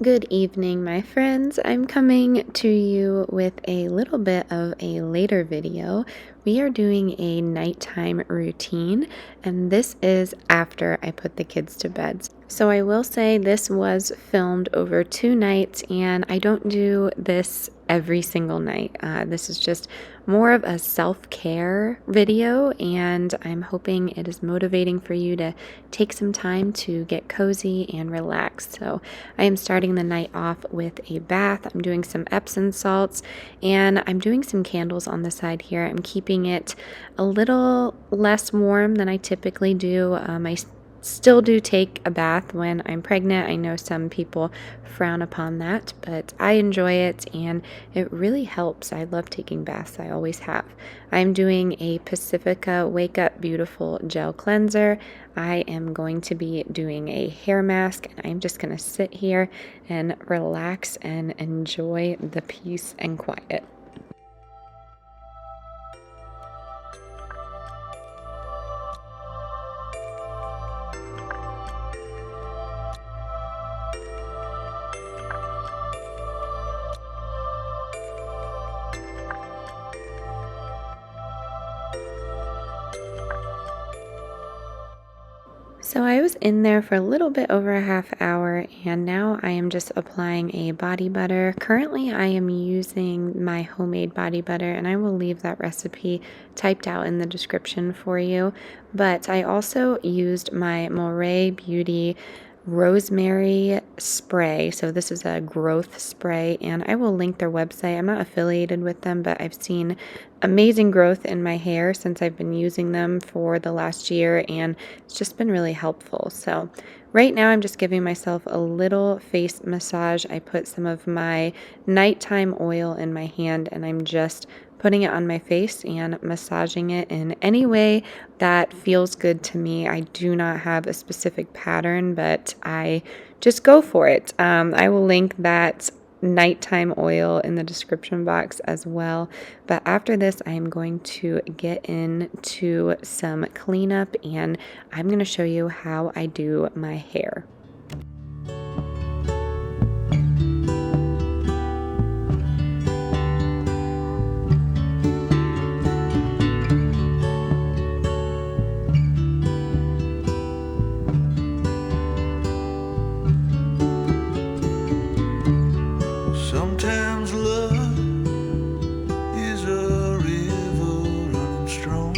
Good evening, my friends. I'm coming to you with a little bit of a later video. We are doing a nighttime routine, and this is after I put the kids to bed. So I will say this was filmed over 2 nights, and I don't do this every single night. This is just more of a self-care video, and I'm hoping it is motivating for you to take some time to get cozy and relax. So I am starting the night off with a bath. I'm doing some Epsom salts, and I'm doing some candles on the side here. I'm keeping it a little less warm than I typically do. I still do take a bath when I'm pregnant. I know some people frown upon that, but I enjoy it and it really helps. I love taking baths. I always have. I'm doing a Pacifica Wake Up Beautiful Gel Cleanser. I am going to be doing a hair mask, and I'm just going to sit here and relax and enjoy the peace and quiet. So I was in there for a little bit over a half hour, and now I am just applying a body butter. Currently I am using my homemade body butter, and I will leave that recipe typed out in the description for you. But I also used my Moray Beauty rosemary spray. So this is a growth spray, and I will link their website. I'm not affiliated with them, but I've seen amazing growth in my hair since I've been using them for the last year, and it's just been really helpful. So right now I'm just giving myself a little face massage. I put some of my nighttime oil in my hand, and I'm just putting it on my face and massaging it in any way that feels good to me. I do not have a specific pattern, but I just go for it. I will link that nighttime oil in the description box as well. But after this, I am going to get into some cleanup, and I'm going to show you how I do my hair. Sometimes love is a river running strong,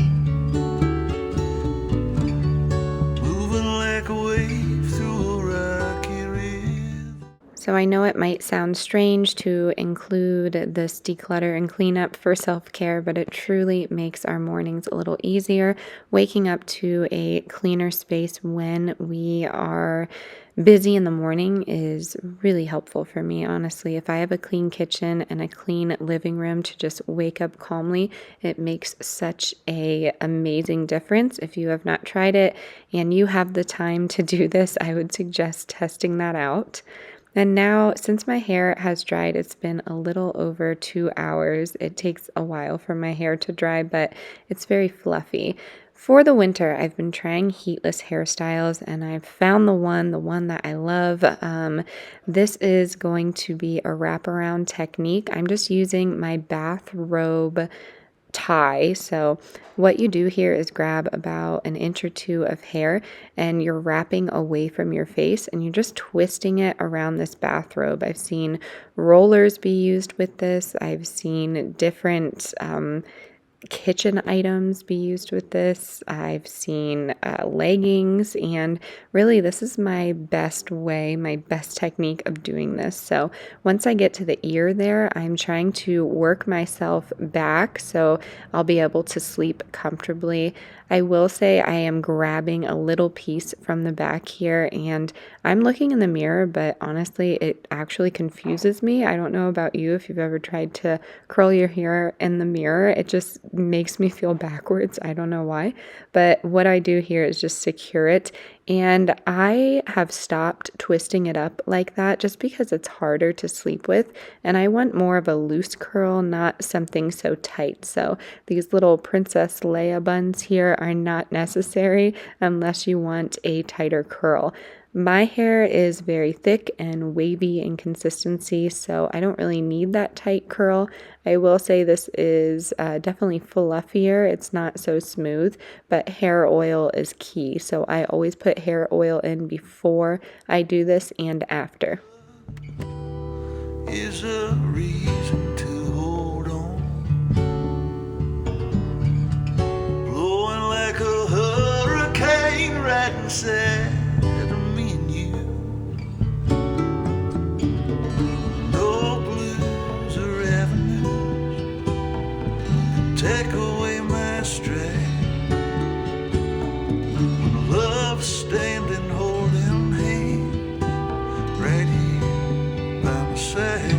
moving like a wave through a rocky river. So I know it might sound strange to include this declutter and cleanup for self-care, but it truly makes our mornings a little easier. Waking up to a cleaner space when we are busy in the morning is really helpful for me, honestly. If I have a clean kitchen and a clean living room to just wake up calmly, it makes such a amazing difference. If you have not tried it and you have the time to do this, I would suggest testing that out. And now, since my hair has dried, it's been a little over 2 hours. It takes a while for my hair to dry, but it's very fluffy. For the winter, I've been trying heatless hairstyles, and I've found the one that I love. This is going to be a wraparound technique. I'm just using my bathrobe tie. So what you do here is grab about an inch or two of hair, and you're wrapping away from your face, and you're just twisting it around this bathrobe. I've seen rollers be used with this. I've seen different kitchen items be used with this. I've seen leggings, and really this is my best way, my best technique of doing this. So once I get to the ear there, I'm trying to work myself back so I'll be able to sleep comfortably. I will say I am grabbing a little piece from the back here, and I'm looking in the mirror, but honestly it actually confuses me. I don't know about you if you've ever tried to curl your hair in the mirror. It just makes me feel backwards. I don't know why, but what I do here is just secure it, and I have stopped twisting it up like that just because it's harder to sleep with, and I want more of a loose curl, not something so tight. So these little Princess Leia buns here are not necessary unless you want a tighter curl. My hair is very thick and wavy in consistency, so I don't really need that tight curl. I will say this is definitely fluffier. It's not so smooth, but hair oil is key. So I always put hair oil in before I do this and after. Is a reason to hold on, blowing like a hurricane right inside of me and you. No blues or avenues take away my stride. When love's standing holding hand right here by my side.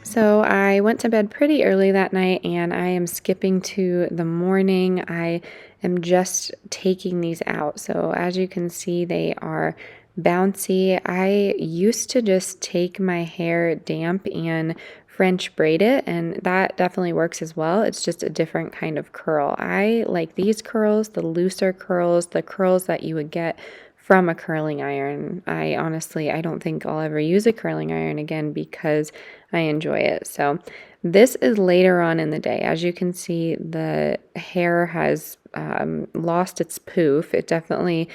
So I went to bed pretty early that night and I am skipping to the morning. I am just taking these out. So as you can see, they are bouncy. I used to just take my hair damp and French braid it, and that definitely works as well. It's just a different kind of curl. I like these curls, the looser curls, the curls that you would get from a curling iron. I don't think I'll ever use a curling iron again because I enjoy it. So this is later on in the day. As you can see, the hair has lost its poof. It definitely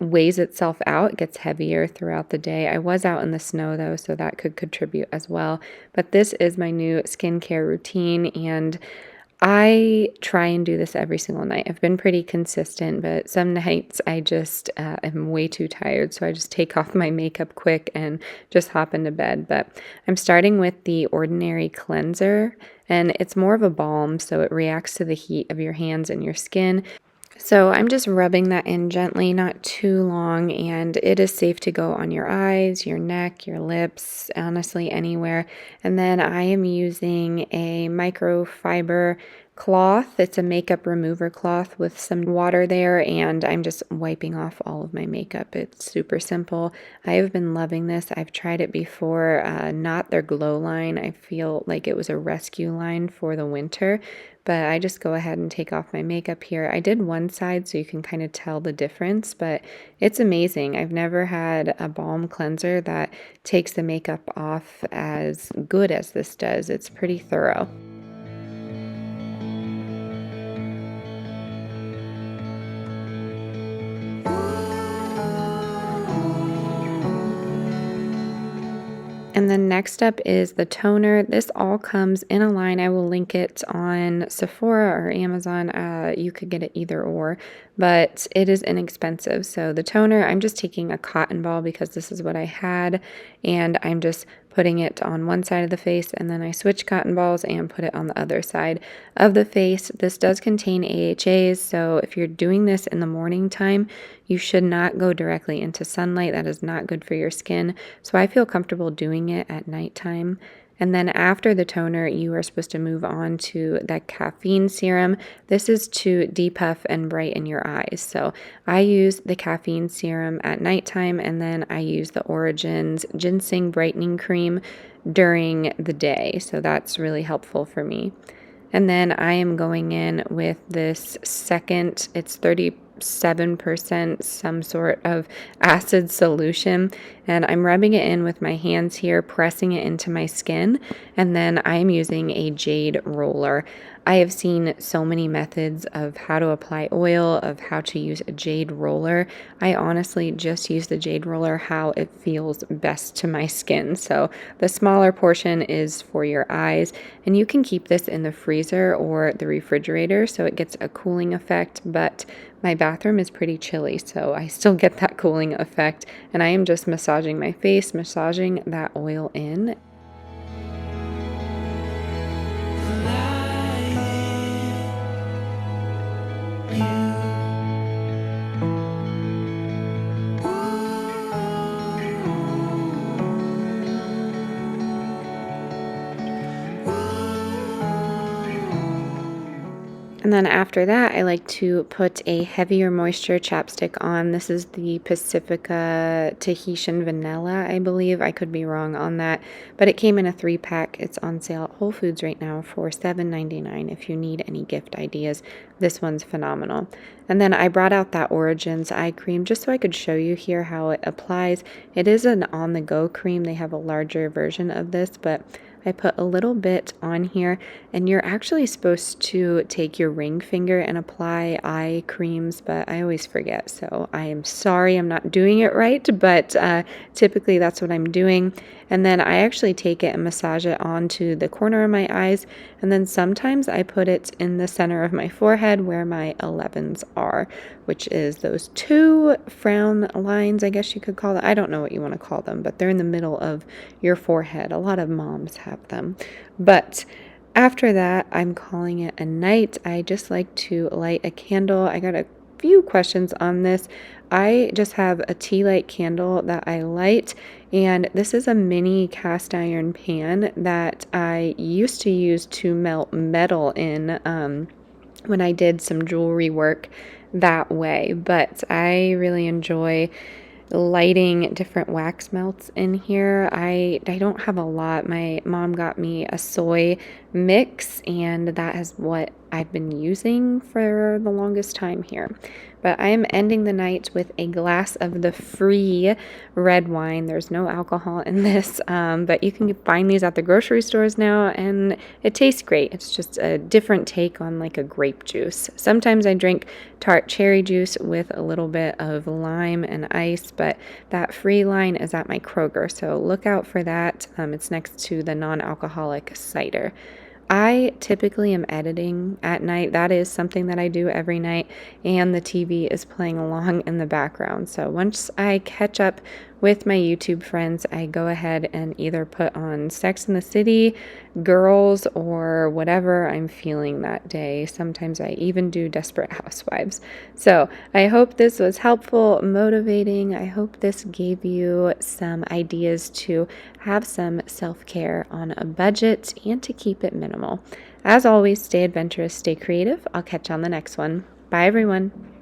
weighs itself out. It gets heavier throughout the day. I was out in the snow though, so that could contribute as well. But this is my new skincare routine, and I try and do this every single night. I've been pretty consistent, but some nights I just am way too tired, so I just take off my makeup quick and just hop into bed. But I'm starting with the Ordinary Cleanser, and it's more of a balm, so it reacts to the heat of your hands and your skin. So I'm just rubbing that in gently, not too long, and it is safe to go on your eyes, your neck, your lips, honestly anywhere. And then I am using a microfiber cloth. It's a makeup remover cloth with some water there, and I'm just wiping off all of my makeup. It's super simple. I have been loving this. I've tried it before, not their glow line. I feel like it was a rescue line for the winter, but I just go ahead and take off my makeup here. I did one side so you can kind of tell the difference, but it's amazing. I've never had a balm cleanser that takes the makeup off as good as this does. It's pretty thorough. And then next up is the toner. This all comes in a line. I will link it on Sephora or Amazon. You could get it either or, but it is inexpensive. So the toner, I'm just taking a cotton ball because this is what I had, and I'm just putting it on one side of the face, and then I switch cotton balls and put it on the other side of the face. This does contain AHAs, so if you're doing this in the morning time, you should not go directly into sunlight. That is not good for your skin. So I feel comfortable doing it at nighttime. And then after the toner, you are supposed to move on to that caffeine serum. This is to depuff and brighten your eyes. So I use the caffeine serum at nighttime, and then I use the Origins Ginseng Brightening Cream during the day. So that's really helpful for me. And then I am going in with this second, it's 37% some sort of acid solution, and I'm rubbing it in with my hands here, pressing it into my skin, and then I'm using a jade roller. I have seen so many methods of how to apply oil, of how to use a jade roller. I honestly just use the jade roller how it feels best to my skin. So the smaller portion is for your eyes, and you can keep this in the freezer or the refrigerator so it gets a cooling effect, but my bathroom is pretty chilly, so I still get that cooling effect, and I am just massaging my face, massaging that oil in. And then after that, I like to put a heavier moisture chapstick on. This is the Pacifica Tahitian Vanilla, I believe. I could be wrong on that, but it came in a 3-pack. It's on sale at Whole Foods right now for $7.99 if you need any gift ideas. This one's phenomenal. And then I brought out that Origins eye cream just so I could show you here how it applies. It is an on-the-go cream. They have a larger version of this, but I put a little bit on here, and you're actually supposed to take your ring finger and apply eye creams, but I always forget, so I am sorry I'm not doing it right, but typically that's what I'm doing. And then I actually take it and massage it onto the corner of my eyes, and then sometimes I put it in the center of my forehead where my 11s are, which is those 2 frown lines, I guess you could call it. I don't know what you want to call them, but they're in the middle of your forehead. A lot of moms have them. But after that, I'm calling it a night. I just like to light a candle. I got a few questions on this. I just have a tea light candle that I light, and this is a mini cast iron pan that I used to use to melt metal in when I did some jewelry work that way, but I really enjoy lighting different wax melts in here. I don't have a lot. My mom got me a soy mix, and that is what I've been using for the longest time here. But I am ending the night with a glass of the free red wine. There's no alcohol in this, but you can find these at the grocery stores now, and it tastes great. It's just a different take on like a grape juice. Sometimes I drink tart cherry juice with a little bit of lime and ice, but that free line is at my Kroger, so look out for that. It's next to the non-alcoholic cider. I typically am editing at night. That is something that I do every night, and the TV is playing along in the background. So once I catch up with my YouTube friends, I go ahead and either put on Sex and the City, Girls, or whatever I'm feeling that day. Sometimes I even do Desperate Housewives. So I hope this was helpful, motivating. I hope this gave you some ideas to have some self-care on a budget and to keep it minimal. As always, stay adventurous, stay creative. I'll catch you on the next one. Bye, everyone.